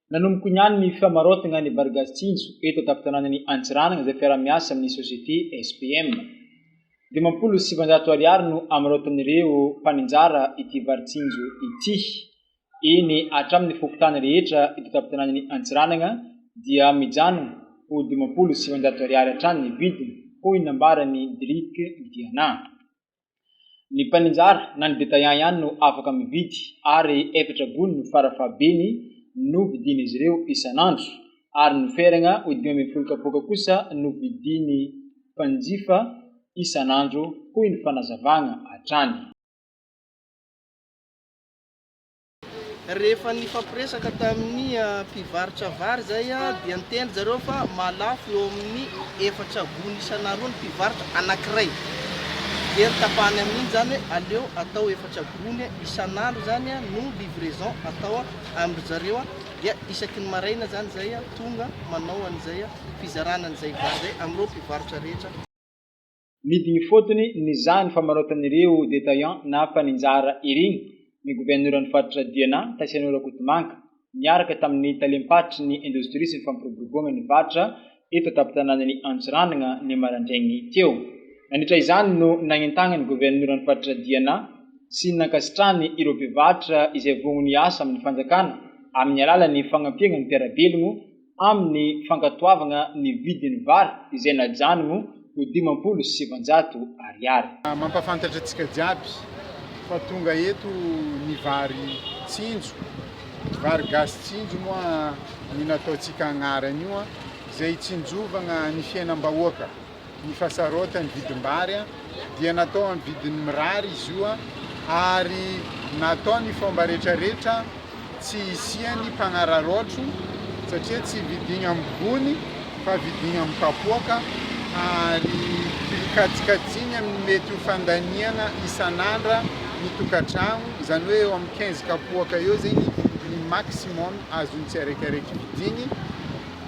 Nanomboka niany ny fiamarotana ny Bargasinjo eto an-tampon-tanànan'ny Antsiranana izay fiara-miasa amin'ny société SPM. 27,000 ariary no amarotan'ireo mpaninjara ity varitsinjo ity. Eny hatramin'ny fokontany rehetra eto an-tampon-tanànan'ny Antsiranana dia mijanona ho 27,000 ariary hatrany ny vidiny, hoy nambaran'ny Drik Diana. Ny mpaninjara na ny détaillant ihany no afaka mividy ary 4 gony no farafahabeny no vidin'izy ireo isan'andro ary ny feragna ho 5,000 kapoaka kosa no vidiny mpanjifa isan'andro, hoy ny fanazavagna hatrany. Rehefa nifampiresaka tamin'ny mpivarotra vary zay dia niteny zareo fa malafo eo amin'ny 4 gony isan'andro ny mpivarotra anankiray. Dia tapahany amin'iny zany hoe aleo atao 4 gony isan'andro zany no livraison atao amin'ny zareo, dia isaky ny maraina zany zay tonga manao an'izay fizarana an'izay vary zay amin'ireo mpivarotra rehetra. Midiny fotony nizahany famarotan'ireo détaillant na mpaninjara ireny ny governoran'ny faritra Diana Tasianora Kotomanka miaraka tamin'ny talempatry ny indostria sy ny fampiroboroboana ny vatra eto an-tampon-tanànan'ny Antsiranana ny maraindraigny teo. Nandritra izany no nagnintagna ny governoran'ny faritra Diana sy nankasitrahany ireo mpivarotra izay vogn'ny asa amin'ny fanjakana amin'ny alalan'ny fagnampiana ny mpiarabelogno amin'ny fankatoavana ny vidin'ny vary izay najanogno ho 27,000 ariary. Mampafantatra antsika jiaby fa tonga eto ny vary tsinjo, vary gasy tsinjo moa ny nataontsika agnarany io, izay tsinjovagna ny fiainam-bahoaka, ny fasarota ny vidim-bary dia natao amin'ny vidiny mirary izy io ary natao ny fomba rehetrarehetra tsy isiany mpanararotro satria tsy vidigna amin'ny gony fa vidigna amin'ny kapoaka ary katsikatsigny amin'ny mety ho fandaniana isan'andra ny tokantrano, izany hoe eo amin'ny 15 kapoaka eo zegny ny maximum azon'ny tsiraikaraiky vidigny,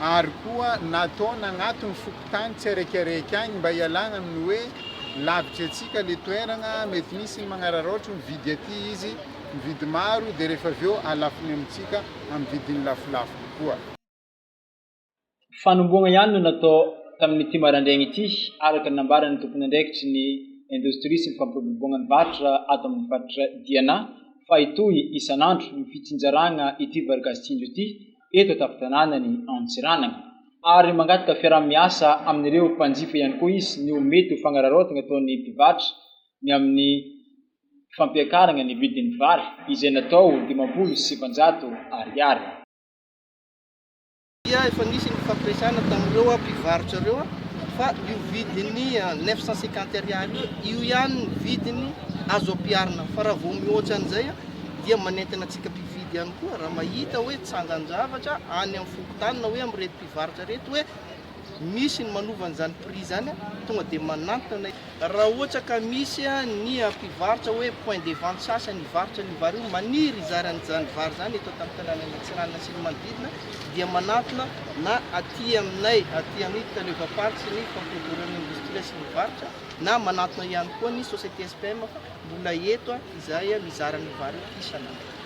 ary koa natao nagnatony fokotany tsiraikaraiky agny mba hialagna amin'ny hoe lavitra atsika le toerana, mety misy ny magnararaotro mividy aty izy mividy maro dia rehefa avy eo alafony amintsika amin'ny vidiny lafolafo koa. Fanomboagna ihany no natao tamin'ity maraindraigny ity araka ny nambaran'ny tompon'andraikitry ny indostria sy ny fampiroboroboana ny vatra ato amin'ny faritra Diana fa itoy isan'andro ny fitsinjaragna ity vary gasy tsinjo ity eto an-tampon-tanànan'ny Antsiranana ary mangataka fiaraha-miasa amin'ireo mpanjifa ihany koa izy ny ho mety ho fagnararaotana ataon'ny mpivarotra ny amin'ny fampiakarana ny vidin'ny vary izay natao 27,000 ariary. Efa nisy ny fampiresana tamin'ireo mpivarotra ireo fa io vidiny 950 ariary io ihany ny vidiny azo ampiarina, fa raha vao mihoatra an'izay dia manentana antsika mpividy ihany koa raha mahita hoe tsangan-javatra any amin'ny fokotany na hoe amin'ny reto mpivarotra reto hoe misy ny manovan'izany prix zany tonga dia manantona. Raha ohatra ka misy ny mpivarotra hoe point de vente sasany varotra ny vary io maniry izaran'izany vary zany eto an-tampon-tanànan'ny Antsiranana sy ny manodidina dia manantona na aty aminay aty amin'ny talevaparty sy ny fampiroboroana indostria sy ny varotra na manantona ihany koa ny société SPM fa mbola eto izay mizaran'ny vary isan'andro.